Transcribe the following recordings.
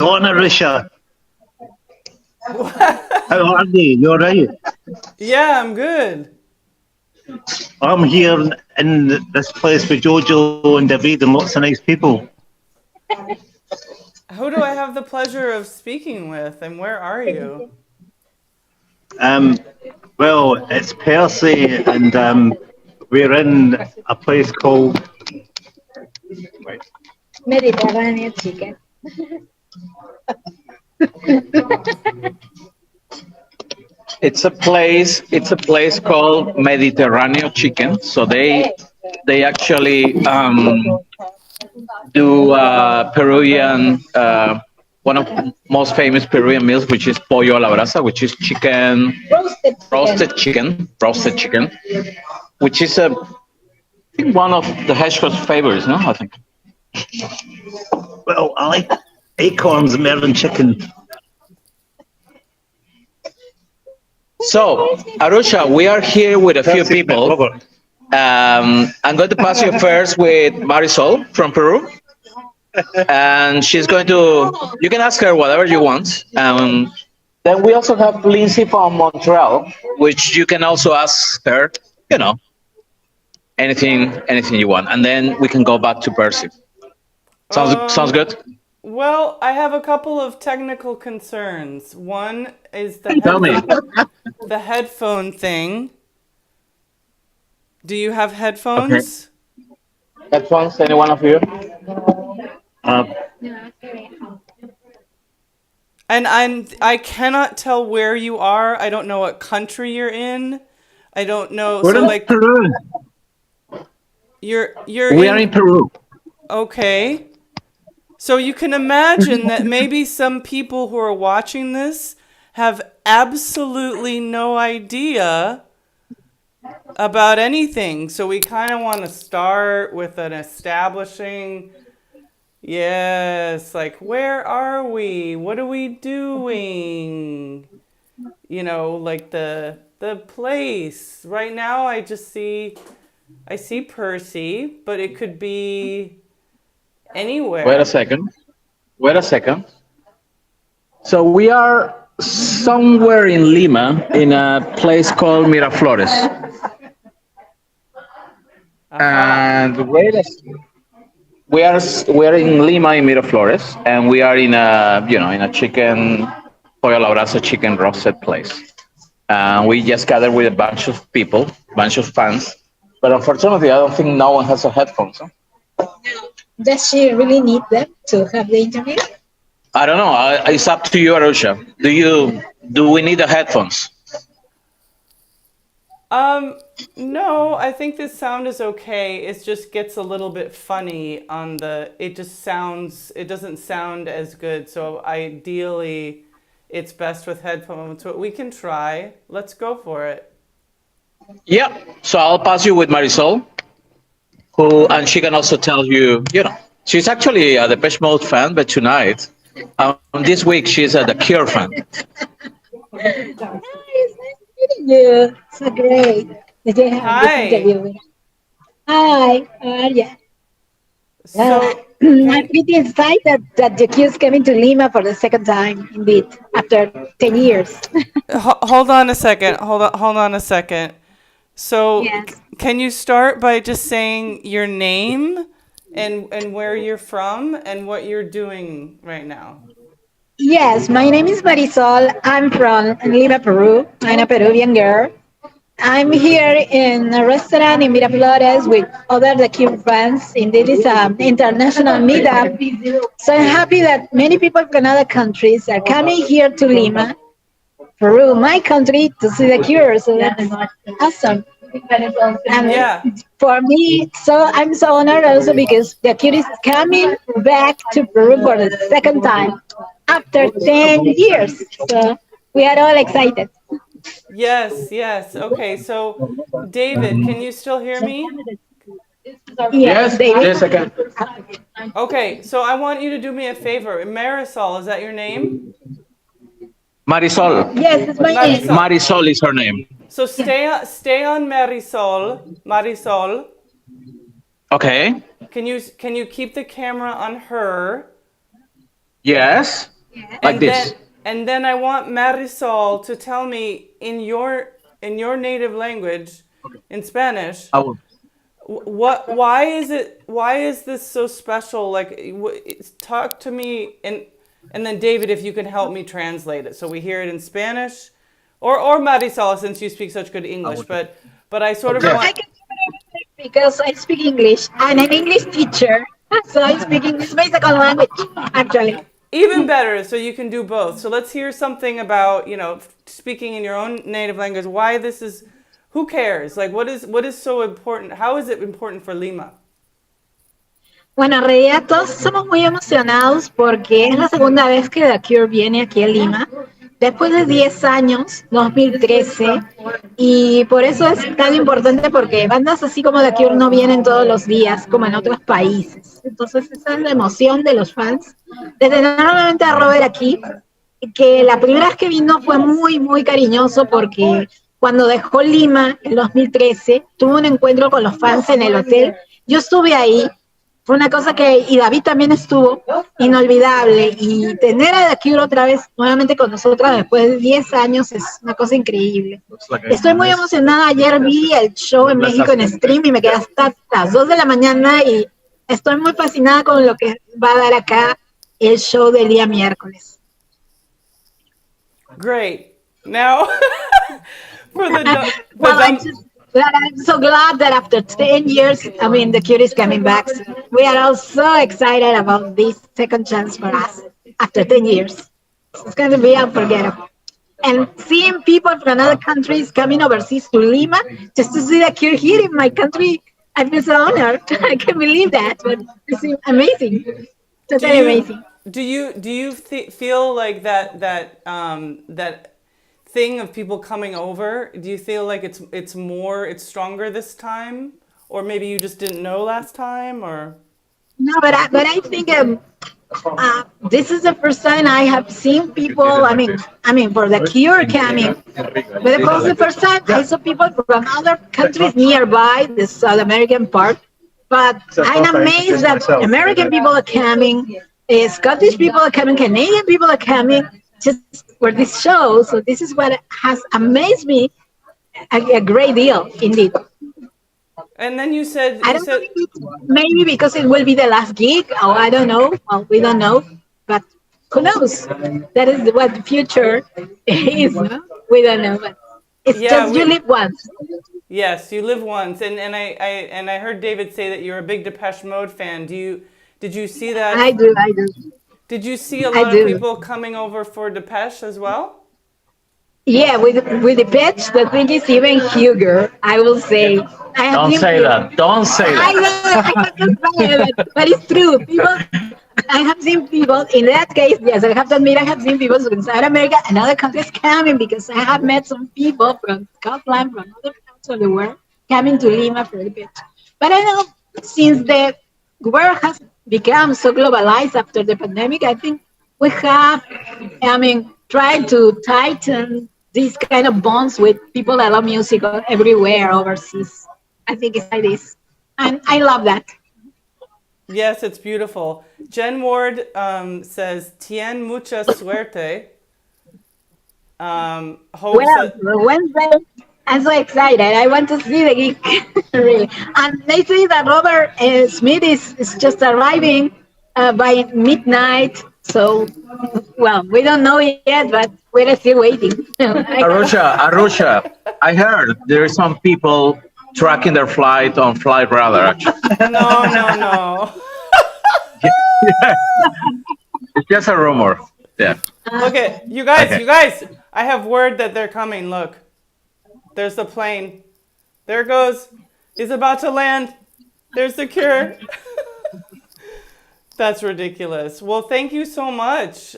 on, Arisha? What? How are you? You all right? Yeah, I'm good. I'm here in this place with Jojo and David and lots of nice people. Who do I have the pleasure of speaking with, and where are you? Um, well, it's Percy, and we're in a place called. Mediterranean chicken. It's a place called Mediterranean Chicken. So they actually do Peruvian one of most famous Peruvian meals, which is pollo a la brasa, which is chicken, Roasted chicken. roasted chicken, which is I think one of the hedgehog's favorites. No, I think. Well, I like acorns and melon chicken. So, Arusha, we are here with a few Percy, people. Robert. I'm going to pass you first with Marisol from Peru, and she's going to. You can ask her whatever you want. Then we also have Lindsay from Montreal, which you can also ask her. You know, anything you want, and then we can go back to Percy. Sounds Um, good. well, I have a couple of technical concerns. One is Tell me. the headphone thing. Do you have Okay. headphones? Headphones, any one of you? Uh, And I cannot tell where you are. I don't know what country you're in. I don't know. we're So in like Peru. you're We are in in Peru. okay. So you can imagine that maybe some people who are watching this have absolutely no idea about anything. So we kind of want to start with an establishing, yes, like where are we? What are we doing? Like the place. Right now I see Percy, but it could be Wait a anywhere. second. Wait a second. So we are somewhere in Lima in a place called Miraflores. Aha. And we are in Lima in Miraflores, and we are in a chicken pollo a la brasa chicken roasted place. We just gathered with a bunch of people, bunch of fans. But unfortunately, I don't think no one has a headphones. Huh? Does she really need them to have the internet? I don't know. It's up to you, Arusha. Do we need the headphones? Um, no, I think this sound is okay. It just gets a little bit funny on it doesn't sound as good. So ideally, it's best with headphones, but we can try. Let's go for it. Yeah. So I'll pass you with Marisol, and she can also tell you. She's actually a Depeche Mode fan, but tonight, this week, she's a The Cure fan. Hi, it's nice meeting you. So great that you have this Hi. interview with us. Hi, how are you? Well, So, I'm can pretty excited that the Q's coming to Lima for the second time, indeed, after 10 years. hold on a second. Hold on a second. So, Yes. can you start by just saying your name and where you're from and what you're doing right now? Yes, my name is Marisol. I'm from Lima, Peru. I'm a Peruvian girl. I'm here in a restaurant in Miraflores with other the Cube friends. Indeed, it's an international meetup. So I'm happy that many people from other countries are coming here to Lima, Peru, my country, to see the Cure. So that's awesome. And Yeah. for me, so I'm so honored also because the Cure is coming back to Peru for the second time after 10 years. So we are all excited. Yes, yes. Okay, so David, can you still hear me? Yes, Yes, David. yes, I can. Okay, so I want you to do me a favor. Marisol, is that your name? Marisol. Yes, it's my name. Marisol. Marisol is her name. So stay on Marisol. Marisol. Okay. Can you keep the camera on her? Yes, like And this. then I want Marisol to tell me in your native language, in Spanish, I will. what why is this so special? Like, talk to me, and then David, if you can help me translate it so we hear it in Spanish, or Marisol, since you speak such good English. But I sort of Okay. I want can do everything because I speak English. I'm an English teacher, so I speak English, my second language, actually. even better, so you can do both. So let's hear something about, speaking in your own native language. Why this is, who cares? Like, what is so important? How is it important for Lima? Bueno, en realidad todos somos muy emocionados porque es la segunda vez que The Cure viene aquí a Lima, después de 10 años, 2013, y por eso es tan importante porque bandas así como The Cure no vienen todos los días como en otros países. Entonces esa es la emoción de los fans de tener nuevamente a Robert aquí, que la primera vez que vino fue muy, muy cariñoso porque cuando dejó Lima en 2013, tuvo un encuentro con los fans en el hotel. Yo estuve ahí, fue una cosa que, y David también estuvo, inolvidable. Y tener a The Cure otra vez nuevamente con nosotras después de 10 años es una cosa increíble. Estoy muy emocionada. Ayer vi el show en México en stream y me quedé hasta las 2 de la mañana y estoy muy fascinada con lo que va a dar acá el show del día miércoles. Great. Now, for Well, I'm so glad that after 10 years, I mean, The Cure is coming back. So we are all so excited about this second chance for us after 10 years. It's going to be unforgettable. And seeing people from other countries coming overseas to Lima just to see The Cure here in my country, I feel so honored. I can't believe that, but it's amazing. Totally amazing. feel like that thing of people coming over? Do you feel like it's stronger this time, or maybe you just didn't know last time, or? No, but I think this is the first time I have seen people. I mean, for The Cure coming, but it was the first time I saw people from other countries nearby, the South American part. But I'm amazed that American people are coming, Scottish people are coming, Canadian people are coming just for this show. So this is what has amazed me a great deal, indeed. And then you said I don't know, maybe because it will be the last gig, or I don't know. Well, we don't know, but who knows? That is what the future is. No? We don't know, but it's just you live once. Yes, you live once, and I heard David say that you're a big Depeche Mode fan. Did you see that? I do. Did you see a I lot of do. people coming over for Depeche as well? Yeah, with the pitch, the thing is even huger. I will say. I have Don't seen say people- that. Don't say I that. know, I can't say it, but it's true. People, I have seen people, in that case, yes, I have to admit, I have seen people from South America and other countries coming because I have met some people from Scotland, from other parts of the world, coming to Lima for the pitch. But I know since the world has become so globalized after the pandemic, I think we have, tried to tighten these kind of bonds with people that love music everywhere overseas. I think it's like this. And I love that. Yes, it's beautiful. Jen Ward says, "Tien mucha suerte." Hopes Well, Wednesday, I'm so excited. I want to see the gig, really. And they say that Robert Smith is just arriving by midnight. So, well, we don't know yet, but we're still waiting. Arusha, I heard there are some people tracking their flight on Flight Radar. Actually, no. it's just a rumor. Yeah. Okay, you guys, Okay. I have word that they're coming. Look, there's the plane. There it goes. It's about to land. There's the Cure. That's ridiculous. Well, thank you so much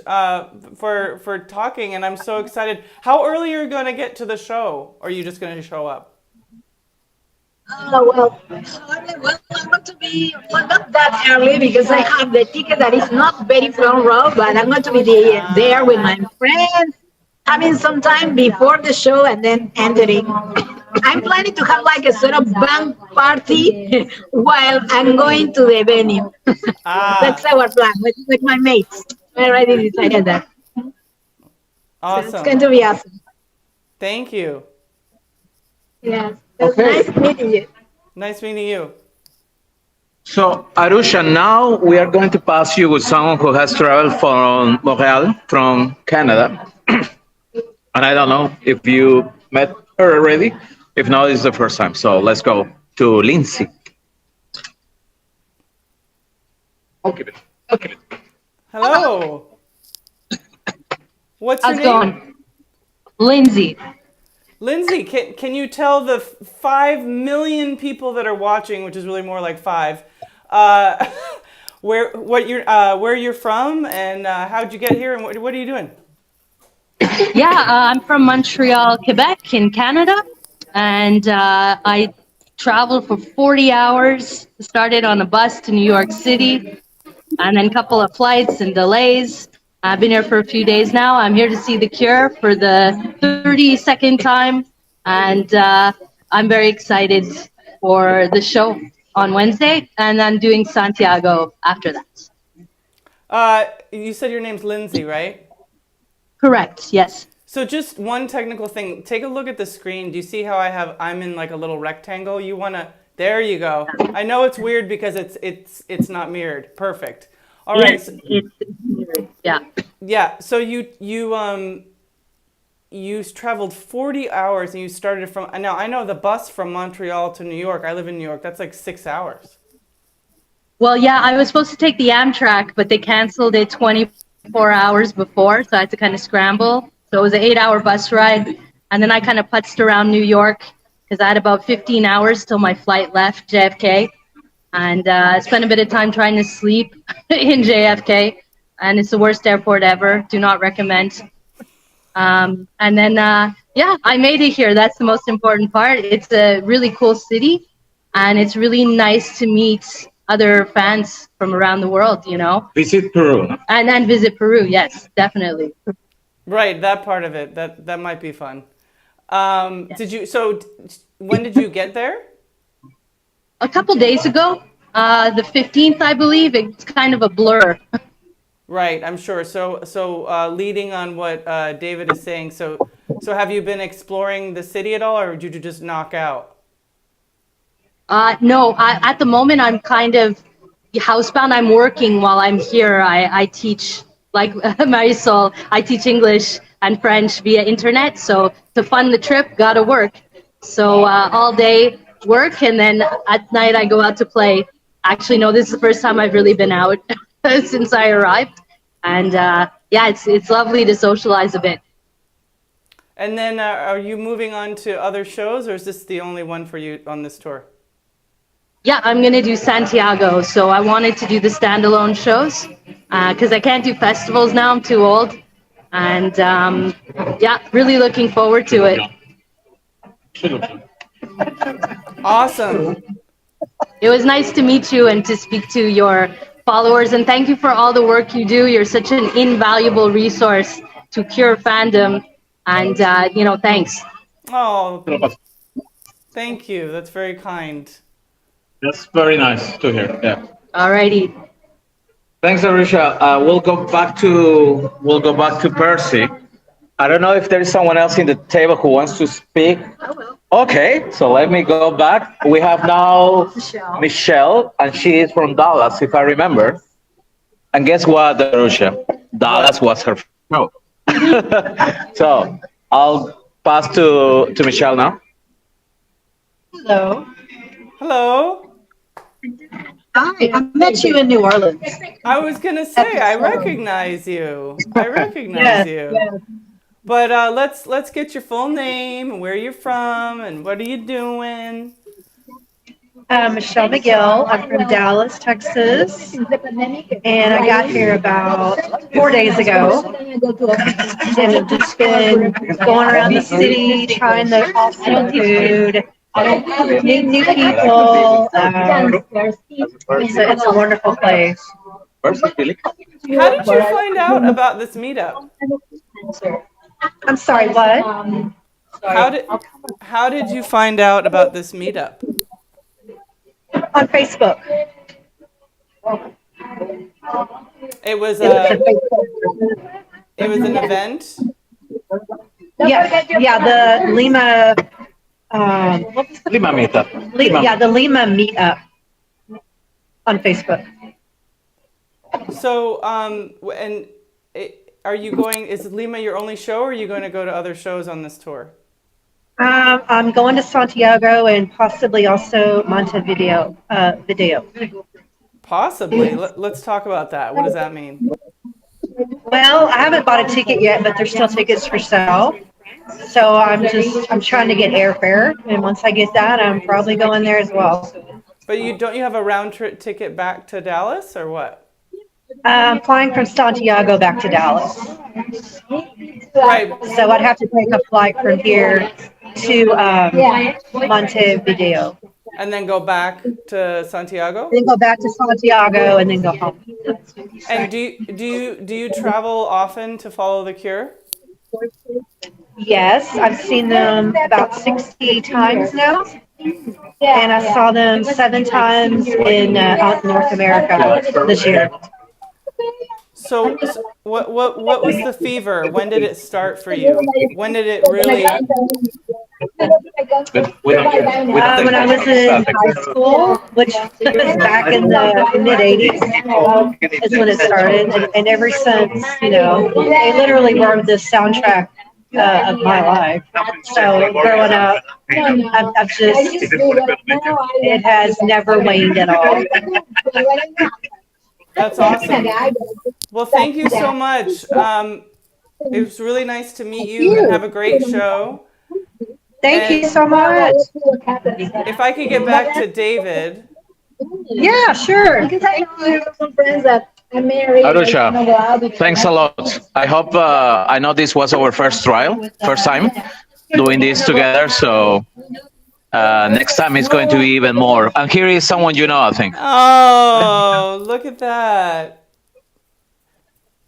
for talking, and I'm so excited. How early are you going to get to the show? Or are you just going to show up? Well, I'm going to be, well, not that early because I have the ticket that is not very front row, but I'm going to be there with my friends, having some time before the show and then entering. I'm planning to have like a sort of band party while I'm going to the venue. That's our plan with my mates. We already decided that. So it's going Awesome. to be awesome. Thank you. Yes. It was Okay. nice meeting you. Nice meeting you. So, Arusha, now we are going to pass you with someone who has traveled from Montreal, from Canada. And I don't know if you met her already. If not, it's the first time. So let's go to Lindsay. Okay. Okay. Hello. What's your How's it name? going? Lindsay. Lindsay, can you tell the 5 million people that are watching, which is really more like five, uh, where you're from and how'd you get here and what are you doing? Yeah, I'm from Montreal, Quebec, in Canada, and I traveled for 40 hours. Started on a bus to New York City, and then a couple of flights and delays. I've been here for a few days now. I'm here to see The Cure for the 32nd time, and I'm very excited for the show on Wednesday, and I'm doing Santiago after that. You said your name's Lindsay, right? Correct, yes. So just one technical thing. Take a look at the screen. Do you see how I'm in like a little rectangle? You wanna there you go. I know it's weird because it's not mirrored. Perfect. All right. Yes, yeah. Yeah. So you traveled 40 hours and you started from now I know the bus from Montreal to New York. I live in New York. That's like 6 hours. Well, yeah, I was supposed to take the Amtrak, but they canceled it 24 hours before, so I had to kind of scramble. So it was an 8-hour bus ride, and then I kind of putzed around New York because I had about 15 hours till my flight left JFK, and spent a bit of time trying to sleep in JFK, and it's the worst airport ever. Do not recommend. And then, yeah, I made it here. That's the most important part. It's a really cool city, and it's really nice to meet other fans from around the world, you know. Visit Peru. And visit Peru, yes, definitely. Right, that part of it. That might be fun. When did you get there? A couple days ago, the 15th, I believe. It's kind of a blur. Right, I'm sure. So leading on what David is saying, so have you been exploring the city at all, or did you just knock out? No, at the moment, I'm kind of housebound. I'm working while I'm here. I teach, like Marisol, I teach English and French via internet. So to fund the trip, gotta work. So all day work, and then at night I go out to play. Actually, no, this is the first time I've really been out since I arrived. And yeah, it's lovely to socialize a bit. And then are you moving on to other shows, or is this the only one for you on this tour? Yeah, I'm going to do Santiago. So I wanted to do the standalone shows because I can't do festivals now. I'm too old. And yeah, really looking forward to it. Awesome. It was nice to meet you and to speak to your followers. And thank you for all the work you do. You're such an invaluable resource to Cure fandom. And, you know, thanks. Oh, thank you. That's very kind. That's very nice to hear. Yeah. Alrighty. Thanks, Arusha. We'll go back to Percy. I don't know if there is someone else in the table who wants to speak. Okay, so let me go back. We have now Michelle, and she is from Dallas, if I remember. And guess what, Arusha? Dallas was her show. So I'll pass to Michelle now. Hello. Hello. Hi, I met you in New Orleans. I was gonna say I recognize you. I recognize you. Yes. But let's get your full name and where you're from and what are you doing? Michelle McGill. I'm from Dallas, Texas, and I got here about 4 days ago. And I've just been going around the city, trying the awesome food, meeting new people. It's a wonderful place. How did you find out about this meetup? I'm sorry, what? How did you find out about this meetup? On Facebook. It was It was a a Facebook. it was an event. Yeah, the Lima, what's the, Lima meetup. yeah, the Lima meetup on Facebook. So and are you going? Is Lima your only show, or are you going to go to other shows on this tour? I'm going to Santiago and possibly also Montevideo. Video. Possibly. Let's talk about that. What does that mean? Well, I haven't bought a ticket yet, but there's still tickets for sale. So I'm trying to get airfare, and once I get that, I'm probably going there as well. But you have a round trip ticket back to Dallas or what? I'm flying from Santiago back to Dallas, Right. so I'd have to take a flight from here to Montevideo, And then go back to Santiago? then go back to Santiago, and then go home. And do you travel often to follow the Cure? Yes, I've seen them about 60 times now, and I saw them 7 times in out in North America this year. So what was the fever? When did it start for you? When did it really? When I was in high school, which was back in the mid '80s, is when it started, and ever since, they literally were the soundtrack of my life. So growing up, I've just it has never waned at all. That's awesome. Well, thank you so much. It was really nice to meet you and have a great show. Thank you so much. If I could get back to David. Yeah, sure. Because I have some friends that are married. Arusha, thanks a lot. I hope, I know this was our first time doing this together. So next time it's going to be even more. And here is someone you know, I think. Oh, look at that.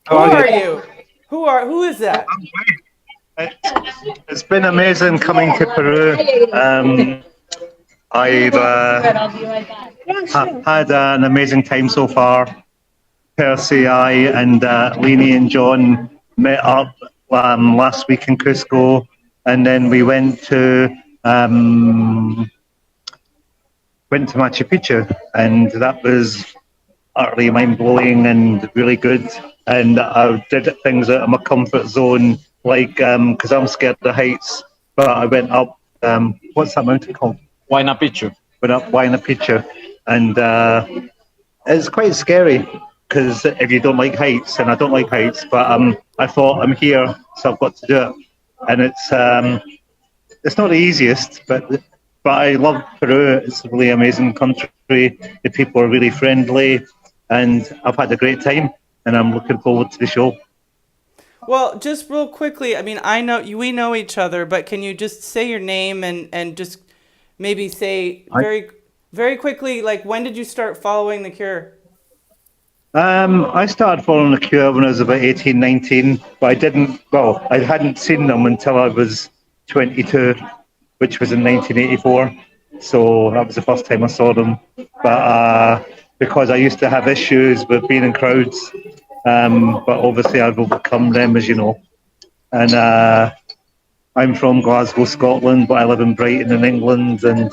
Who are you? Who is that? It's been amazing coming to Peru. I've had an amazing time so far. Percy, I, and Lainey and John met up last week in Cusco, and then we went to Machu Picchu, and that was utterly mind-blowing and really good. And I did things out of my comfort zone, like because I'm scared of heights, but I went up. What's that mountain called? Huayna Picchu. Went up Huayna Picchu, and it's quite scary because if you don't like heights, and I don't like heights, but I thought I'm here, so I've got to do it, and it's not the easiest, but I love Peru. It's a really amazing country. The people are really friendly, and I've had a great time, and I'm looking forward to the show. Well, just real quickly, I mean, we know each other, but can you just say your name and just maybe say very, very quickly, like, when did you start following The Cure? I started following The Cure when I was about 18, 19, but I hadn't seen them until I was 22, which was in 1984. So that was the first time I saw them. But because I used to have issues with being in crowds, but obviously I've overcome them, as you know. And I'm from Glasgow, Scotland, but I live in Brighton in England. And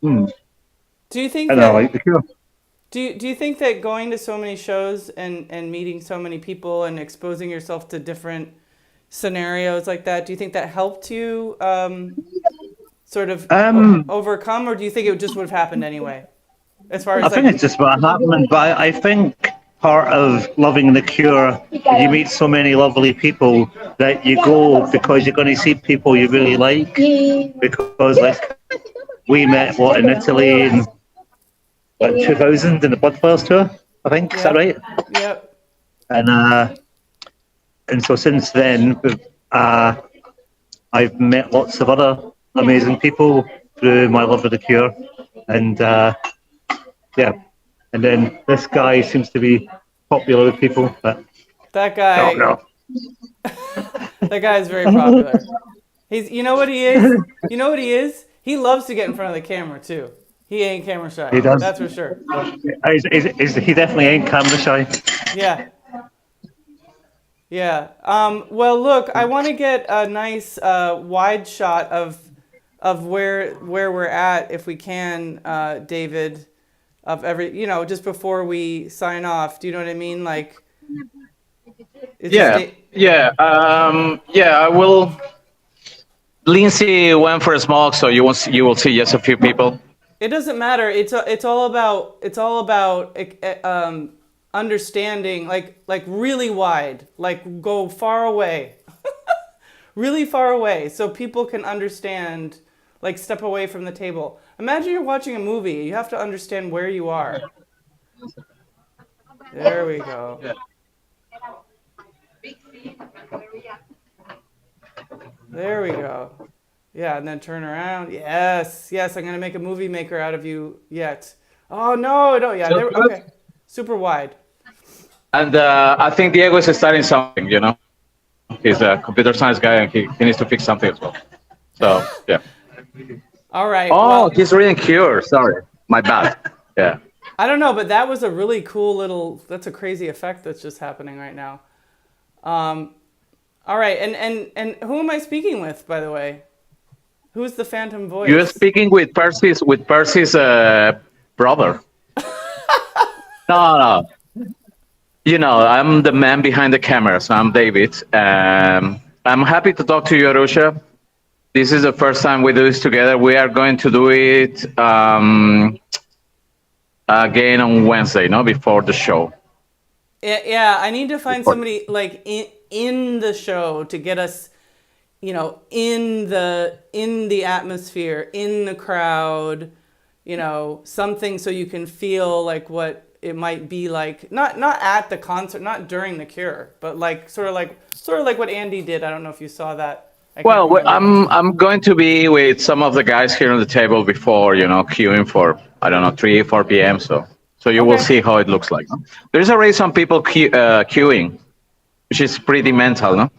Do you think I like The Cure. Do you think that going to so many shows and meeting so many people and exposing yourself to different scenarios like that, do you think that helped you sort of overcome, or do you think it just would have happened anyway? As far as I think it's just what happened, but I think part of loving The Cure, you meet so many lovely people that you go because you're going to see people you really like. Because like we met in Italy in 2000 in the Bloodflowers tour, I think. Is that right? Yep. And so since then, I've met lots of other amazing people through my love of The Cure, and yeah. And then this guy seems to be popular with people. But that guy. No. That guy is very popular. You know what he is? He loves to get in front of the camera too. He ain't camera shy. He does. That's for sure. He definitely ain't camera shy. Yeah. Yeah. Well, look, I want to get a nice wide shot of where we're at, if we can, David, of every, just before we sign off. Do you know what I mean? Like, it's just Yeah, yeah. I will. Lindsay went for a smoke, so you will see just a few people. it doesn't matter. It's all about understanding, like really wide, like go far away, really far away, so people can understand. Like step away from the table. Imagine you're watching a movie. You have to understand where you are. There we go. There we go. Yeah, and then turn around. Yes, yes. I'm gonna make a movie maker out of you yet. Oh no, no. Yeah, there. Okay. Super wide. And I think Diego is starting something. He's a computer science guy, and he needs to fix something as well. So yeah. All right. Oh, Well, he's reading Cure. Sorry, my bad. Yeah. I don't know, but that was a really cool little. That's a crazy effect that's just happening right now. All right, and who am I speaking with, by the way? Who's the phantom voice? You're speaking with Percy's brother. No. I'm the man behind the camera, so I'm David. I'm happy to talk to you, Arusha. This is the first time we do this together. We are going to do it again on Wednesday, before the show. Yeah, I need to find somebody like in the show to get us, in the atmosphere, in the crowd, something so you can feel like what it might be like, not at the concert, not during the Cure, but like sort of like what Andy did. I don't know if you saw that. Well, I'm going to be with some of the guys here on the table before, queuing for, I don't know, 3, 4 p.m. So you will see how it looks like. There's already some people queuing, which is pretty mental, no?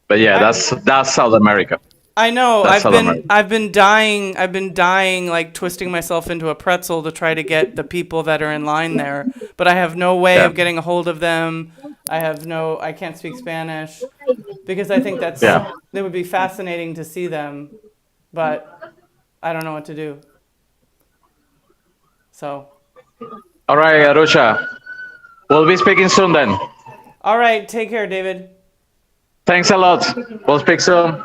But yeah, that's South America. I know. That's South America. I've been dying, like twisting myself into a pretzel to try to get the people that are in line there. But I have no way of getting a hold of them. I can't speak Spanish, because I think it would be fascinating to see them, but I don't know what to do. So. All right, Arusha. We'll be speaking soon then. All right. Take care, David. Thanks a lot. We'll speak soon.